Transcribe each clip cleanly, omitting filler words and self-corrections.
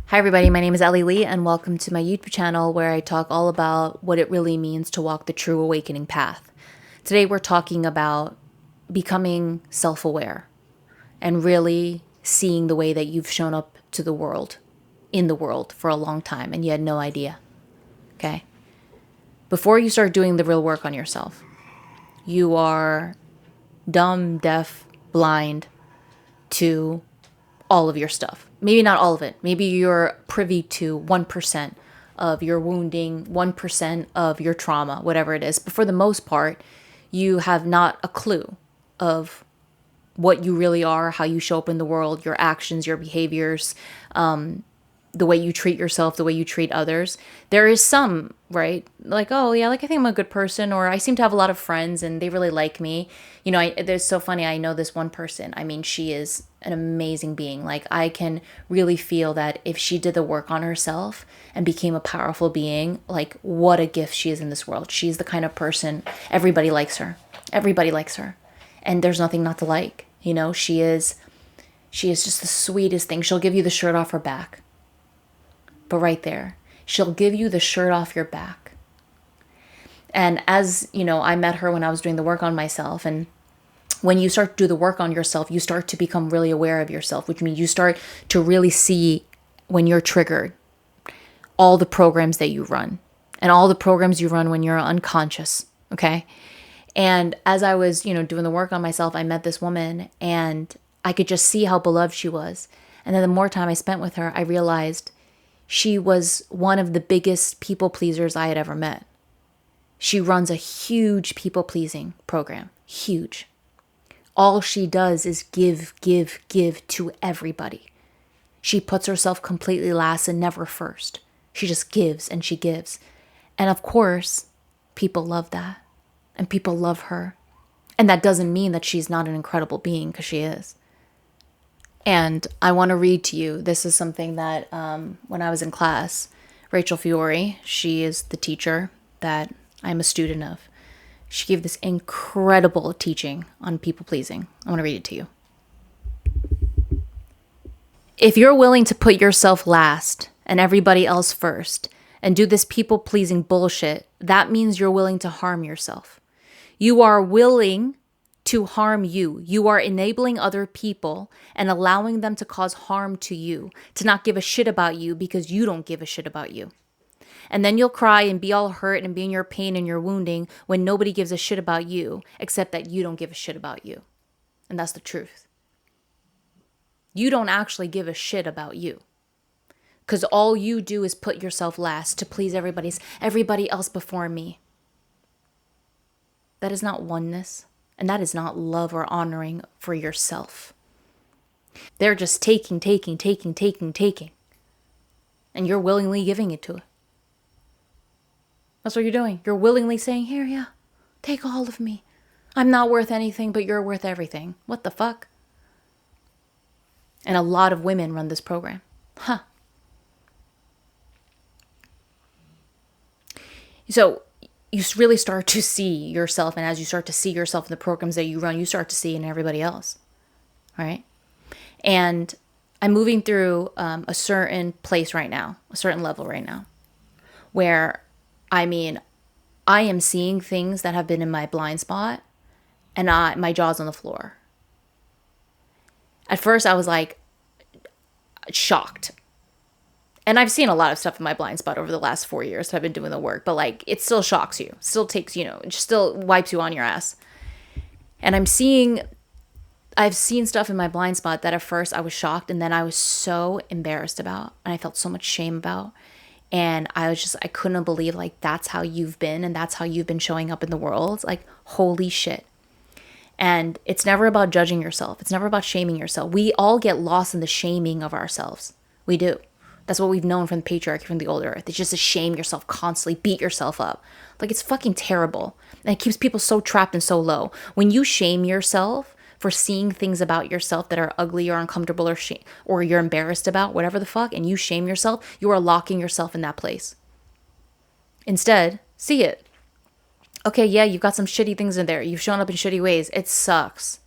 Hi everybody, my name is Ellie Lee and welcome to my YouTube channel where I talk all about what it really means to walk the true awakening path. Today we're talking about becoming self-aware and really seeing the way that you've shown up to the world, in the world for a long time and you had no idea, okay? Before you start doing the real work on yourself, you are dumb, deaf, blind to all of your stuff. Maybe not all of it. Maybe you're privy to 1% of your wounding, 1% of your trauma, whatever it is. But for the most part, you have not a clue of what you really are, how you show up in the world, your actions, your behaviors, the way you treat yourself, the way you treat others. There is some, right? Like, oh yeah, like I think I'm a good person, or I seem to have a lot of friends and they really like me. You know, there's so funny. I know this one person. I mean, she is an amazing being. Like I can really feel that if she did the work on herself and became a powerful being, like what a gift she is in this world. She's the kind of person, everybody likes her. Everybody likes her. And there's nothing not to like. You know, she is just the sweetest thing. She'll give you the shirt off her back. But right there, she'll give you the shirt off your back. And as, you know, I met her when I was doing the work on myself. And when you start to do the work on yourself, you start to become really aware of yourself, which means you start to really see when you're triggered, all the programs that you run and all the programs you run when you're unconscious. Okay. And as I was, you know, doing the work on myself, I met this woman and I could just see how beloved she was. And then the more time I spent with her, I realized she was one of the biggest people pleasers I had ever met. She runs a huge people pleasing program. Huge. All she does is give to everybody. She puts herself completely last and never first. She just gives and she gives. And of course, people love that. And people love her. And that doesn't mean that she's not an incredible being, because she is. And I want to read to you. This is something that when I was in class, Rachel Fiori, she is the teacher that I'm a student of. She gave this incredible teaching on people pleasing. I want to read it to you. If you're willing to put yourself last and everybody else first and do this people pleasing bullshit, that means you're willing to harm yourself. You are willing to harm you. You are enabling other people and allowing them to cause harm to you, to not give a shit about you because you don't give a shit about you. And then you'll cry and be all hurt and be in your pain and your wounding when nobody gives a shit about you except that you don't give a shit about you. And that's the truth. You don't actually give a shit about you because all you do is put yourself last to please everybody else before me. That is not oneness. And that is not love or honoring for yourself. They're just taking. And you're willingly giving it to it. That's what you're doing. You're willingly saying, here, yeah, take all of me. I'm not worth anything, but you're worth everything. What the fuck? And a lot of women run this program. Huh. So you really start to see yourself, and as you start to see yourself in the programs that you run, you start to see in everybody else, right? And I'm moving through a certain place right now, a certain level right now, where, I mean, I am seeing things that have been in my blind spot, and my jaw's on the floor. At first, I was like shocked. And I've seen a lot of stuff in my blind spot over the last 4 years that I've been doing the work, but like it still shocks you, still takes, it still wipes you on your ass. And I've seen stuff in my blind spot that at first I was shocked and then I was so embarrassed about and I felt so much shame about. And I couldn't believe like that's how you've been and that's how you've been showing up in the world. Like, holy shit. And it's never about judging yourself. It's never about shaming yourself. We all get lost in the shaming of ourselves. We do. That's what we've known from the patriarchy, from the old earth. It's just to shame yourself constantly, beat yourself up. Like, it's fucking terrible. And it keeps people so trapped and so low. When you shame yourself for seeing things about yourself that are ugly or uncomfortable or you're embarrassed about, whatever the fuck, and you shame yourself, you are locking yourself in that place. Instead, see it. Okay, yeah, you've got some shitty things in there. You've shown up in shitty ways. It sucks.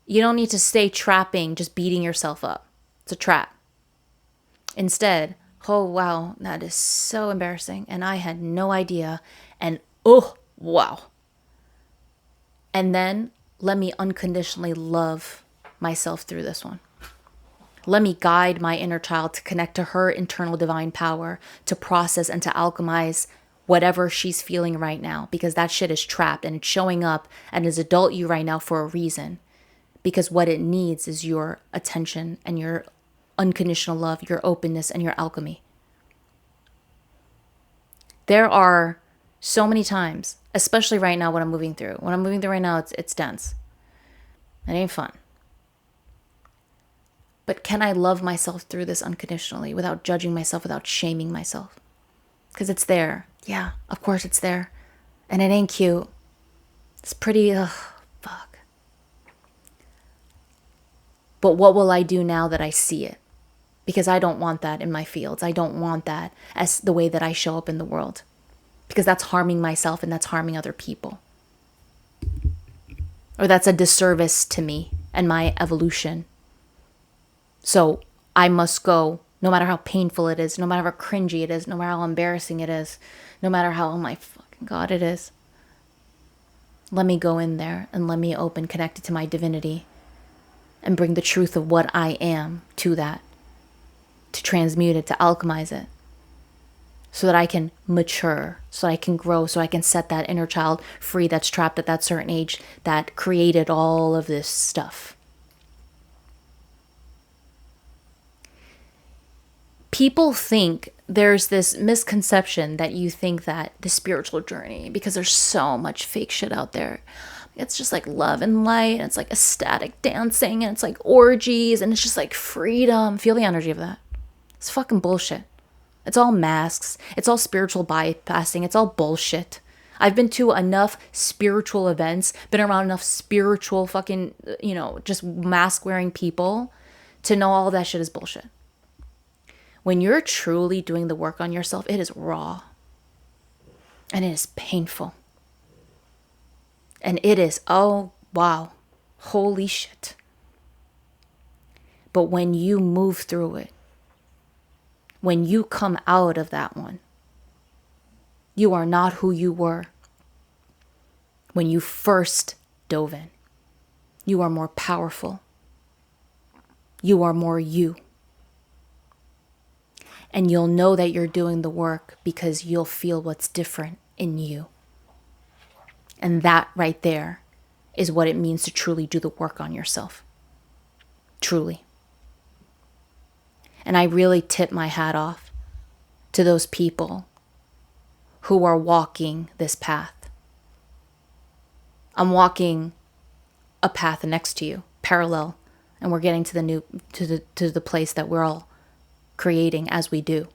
You don't need to stay trapping, just beating yourself up. It's a trap. Instead, oh wow, that is so embarrassing. And I had no idea. And oh wow. And then let me unconditionally love myself through this one. Let me guide my inner child to connect to her internal divine power, to process and to alchemize whatever she's feeling right now, because that shit is trapped and it's showing up and is adult you right now for a reason. Because what it needs is your attention and your unconditional love, your openness and your alchemy. There are so many times, especially right now what I'm moving through. What I'm moving through right now, it's dense. It ain't fun. But can I love myself through this unconditionally without judging myself, without shaming myself? Because it's there. Yeah, of course it's there. And it ain't cute. It's pretty, fuck. But what will I do now that I see it? Because I don't want that in my fields. I don't want that as the way that I show up in the world. Because that's harming myself and that's harming other people. Or that's a disservice to me and my evolution. So I must go, no matter how painful it is, no matter how cringy it is, no matter how embarrassing it is, no matter how, oh my fucking God, it is. Let me go in there and let me open, connected to my divinity, and bring the truth of what I am to that, to transmute it, to alchemize it, so that I can mature, so I can grow, so I can set that inner child free that's trapped at that certain age that created all of this stuff. People think there's this misconception that you think that the spiritual journey, because there's so much fake shit out there, it's just like love and light, and it's like ecstatic dancing, and it's like orgies, and it's just like freedom. Feel the energy of that. It's fucking bullshit. It's all masks. It's all spiritual bypassing. It's all bullshit. I've been to enough spiritual events, been around enough spiritual fucking, just mask wearing people to know all that shit is bullshit. When you're truly doing the work on yourself, it is raw. And it is painful. And it is, oh, wow, holy shit. But when you move through it, when you come out of that one, you are not who you were when you first dove in. You are more powerful. You are more you. And you'll know that you're doing the work because you'll feel what's different in you. And that right there is what it means to truly do the work on yourself. Truly. And I really tip my hat off to those people who are walking this path. I'm walking a path next to you, parallel, and we're getting to the place that we're all creating as we do.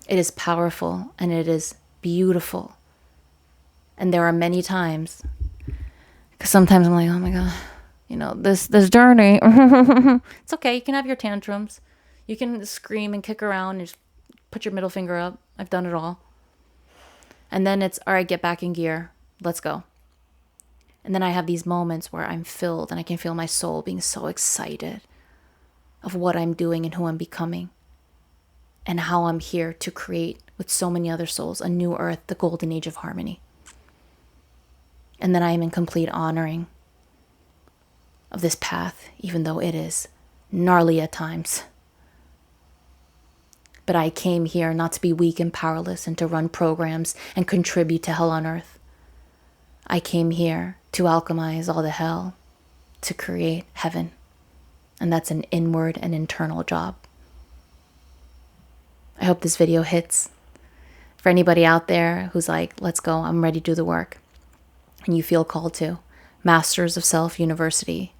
It is powerful and it is beautiful. And there are many times, because sometimes I'm like, oh my God, this journey. It's okay. You can have your tantrums. You can scream and kick around and just put your middle finger up. I've done it all. And then it's, all right, get back in gear. Let's go. And then I have these moments where I'm filled and I can feel my soul being so excited of what I'm doing and who I'm becoming and how I'm here to create with so many other souls a new earth, the golden age of harmony. And then I am in complete honoring of this path, even though it is gnarly at times. But I came here not to be weak and powerless and to run programs and contribute to hell on earth. I came here to alchemize all the hell, to create heaven. And that's an inward and internal job. I hope this video hits. For anybody out there who's like, let's go, I'm ready to do the work, and you feel called to, Masters of Self University.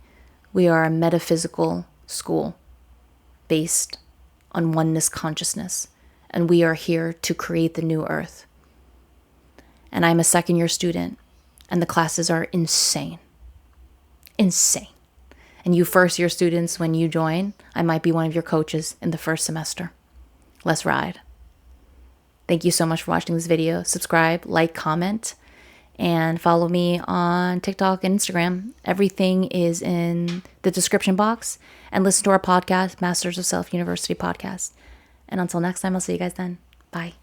We are a metaphysical school based on Oneness Consciousness, and we are here to create the new earth. And I'm a second-year student, and the classes are insane. Insane. And you first-year students, when you join, I might be one of your coaches in the first semester. Let's ride. Thank you so much for watching this video. Subscribe, like, comment, And follow me on TikTok and Instagram. Everything is in the description box. And listen to our podcast, Masters of Self University podcast. And until next time, I'll see you guys then. Bye.